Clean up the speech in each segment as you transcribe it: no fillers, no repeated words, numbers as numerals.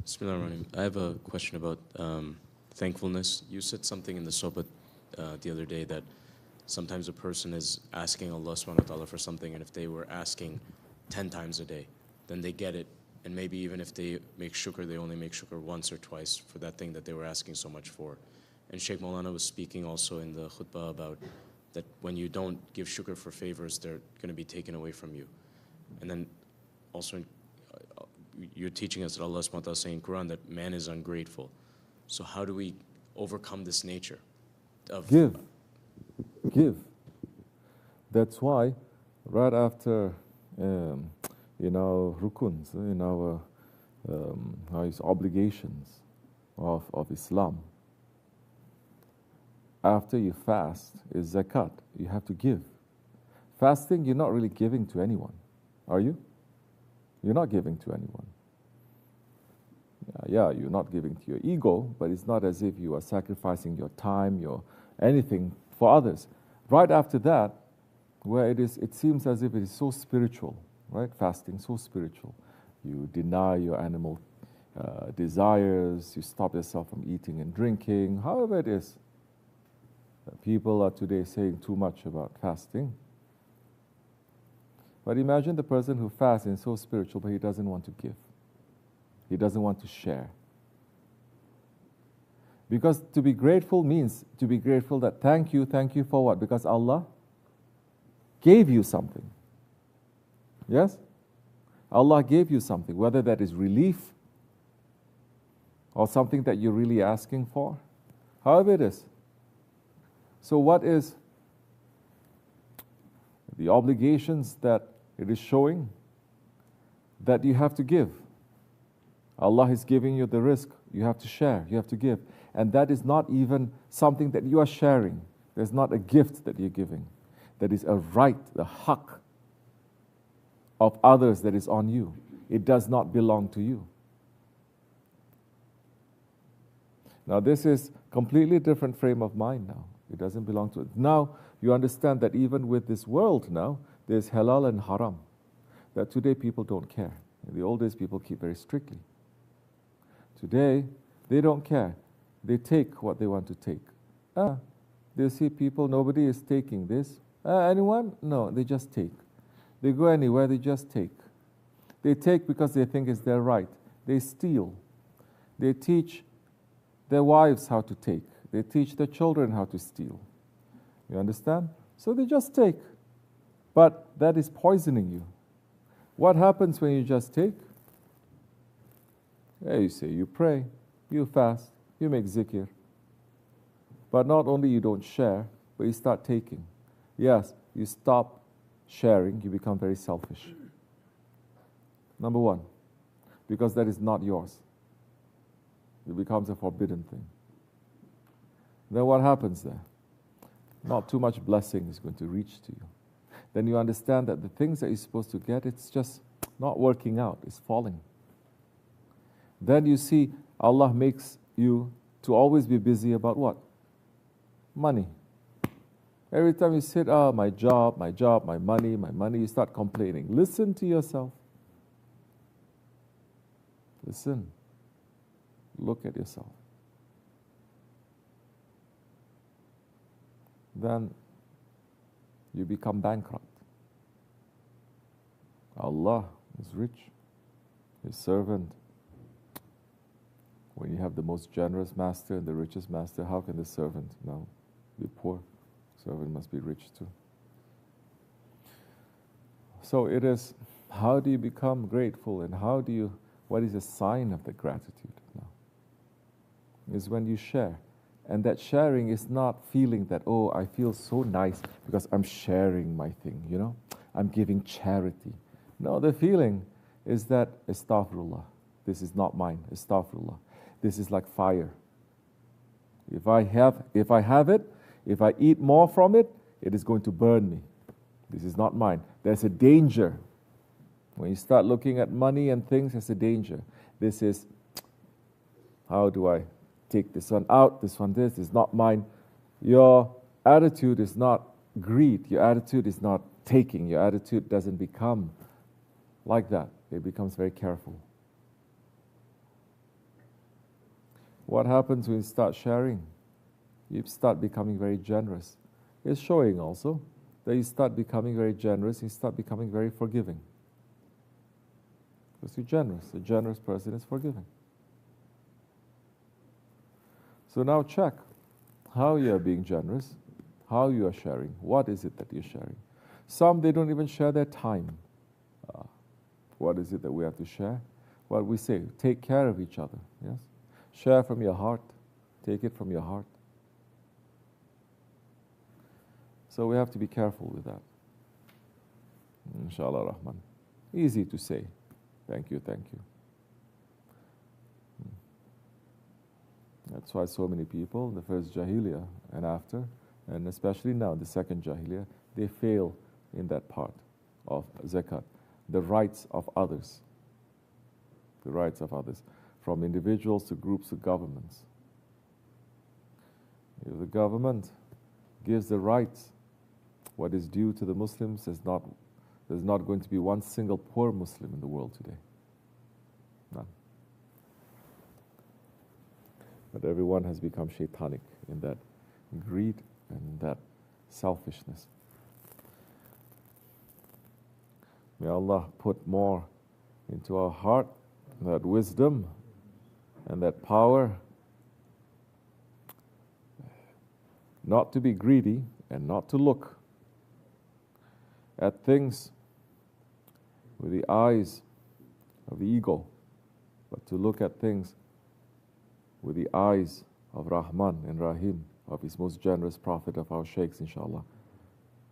Bismillahirrahmanirrahim. I have a question about thankfulness. You said something in the sohbet the other day that sometimes a person is asking Allah subhanahu wa ta'ala for something, and if they were asking 10 times a day, then they get it. And maybe even if they make shukr, they only make shukr once or twice for that thing that they were asking so much for. And Sheikh Maulana was speaking also in the khutbah about that when you don't give shukr for favors, they're going to be taken away from you. And then also you're teaching us that Allah subhanahu wa ta'ala saying in Quran that man is ungrateful. So how do we overcome this nature of... Give. That's why right after in our rukuns, in our obligations of Islam, after you fast is zakat. You have to give. Fasting, you're not really giving to anyone, are you? You're not giving to anyone. Yeah, you're not giving to your ego, but it's not as if you are sacrificing your time, your anything for others. Right after that, where it seems as if it is so spiritual, right? Fasting, so spiritual. You deny your animal desires, you stop yourself from eating and drinking, however it is. People are today saying too much about fasting. But imagine the person who fasts and is so spiritual, but he doesn't want to give. He doesn't want to share. Because to be grateful means to be grateful that thank you for what? Because Allah gave you something. Yes? Allah gave you something, whether that is relief or something that you're really asking for, however it is. So what is the obligations that it is showing? That you have to give. Allah is giving you the rizq. You have to share, you have to give. And that is not even something that you are sharing. There's not a gift that you're giving. That is a right, the haqq of others that is on you. It does not belong to you. Now this is completely different frame of mind now. It doesn't belong to it. Now you understand that even with this world now, there's halal and haram. That today people don't care. In the old days people keep very strictly. Today, they don't care. They take what they want to take. They see people, nobody is taking this. Anyone? No, they just take. They go anywhere, they just take. They take because they think it's their right. They steal. They teach their wives how to take. They teach their children how to steal. You understand? So they just take. But that is poisoning you. What happens when you just take? Yeah, you say, you pray, you fast, you make zikr. But not only you don't share, but you start taking. Yes, you stop sharing, you become very selfish. Number one, because that is not yours. It becomes a forbidden thing. Then what happens there? Not too much blessing is going to reach to you. Then you understand that the things that you're supposed to get, it's just not working out, it's falling. Then you see Allah makes you to always be busy about what? Money. Every time you sit, my job, my money, you start complaining. Listen to yourself. Listen. Look at yourself. Then you become bankrupt. Allah is rich. His servant. When you have the most generous master and the richest master, how can the servant now be poor? Servant must be rich too. So it is, how do you become grateful and what is a sign of the gratitude now? Is when you share. And that sharing is not feeling that, oh, I feel so nice because I'm sharing my thing, you know? I'm giving charity. No, the feeling is that, astaghfirullah, this is not mine, astaghfirullah. This is like fire. If I have it, if I eat more from it, it is going to burn me. This is not mine. There's a danger. When you start looking at money and things, there's a danger. This is, how do I take this one out, this one this is not mine. Your attitude is not greed. Your attitude is not taking. Your attitude doesn't become like that. It becomes very careful. What happens when you start sharing? You start becoming very generous. It's showing also that you start becoming very generous, you start becoming very forgiving. Because you're generous. A generous person is forgiving. So now check how you are being generous, how you are sharing, what is it that you're sharing. Some, they don't even share their time. What is it that we have to share? What we say, take care of each other, yes? Share from your heart, take it from your heart. So we have to be careful with that. Inshallah Rahman. Easy to say, thank you, thank you. That's why so many people, the first Jahiliyyah and after, and especially now, the second Jahiliyyah, they fail in that part of zakat, the rights of others. The rights of others, from individuals to groups to governments. If the government gives the rights, what is due to the Muslims, there's not going to be one single poor Muslim in the world today. None. But everyone has become shaitanic in that greed and that selfishness. May Allah put more into our heart, that wisdom and that power, not to be greedy and not to look at things with the eyes of the ego, but to look at things with the eyes of Rahman and Rahim, of His most generous Prophet, of our Sheikhs, inshallah.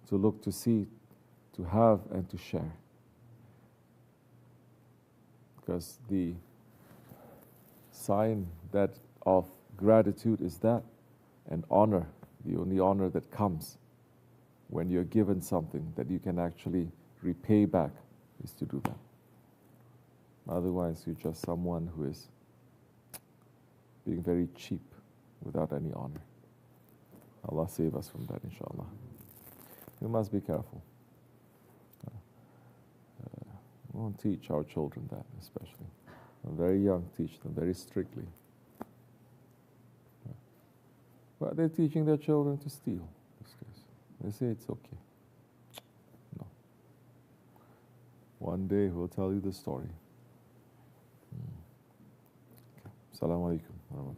To look, to see, to have, and to share. Because the sign that of gratitude is that, and honor, the only honor that comes when you're given something that you can actually repay back, is to do that. Otherwise, you're just someone who is being very cheap without any honor. Allah save us from that, inshallah. We must be careful. We won't teach our children that, especially. When very young, teach them very strictly. But they're teaching their children to steal these days. They say it's okay. No. One day we'll tell you the story. Okay. Assalamu alaikum.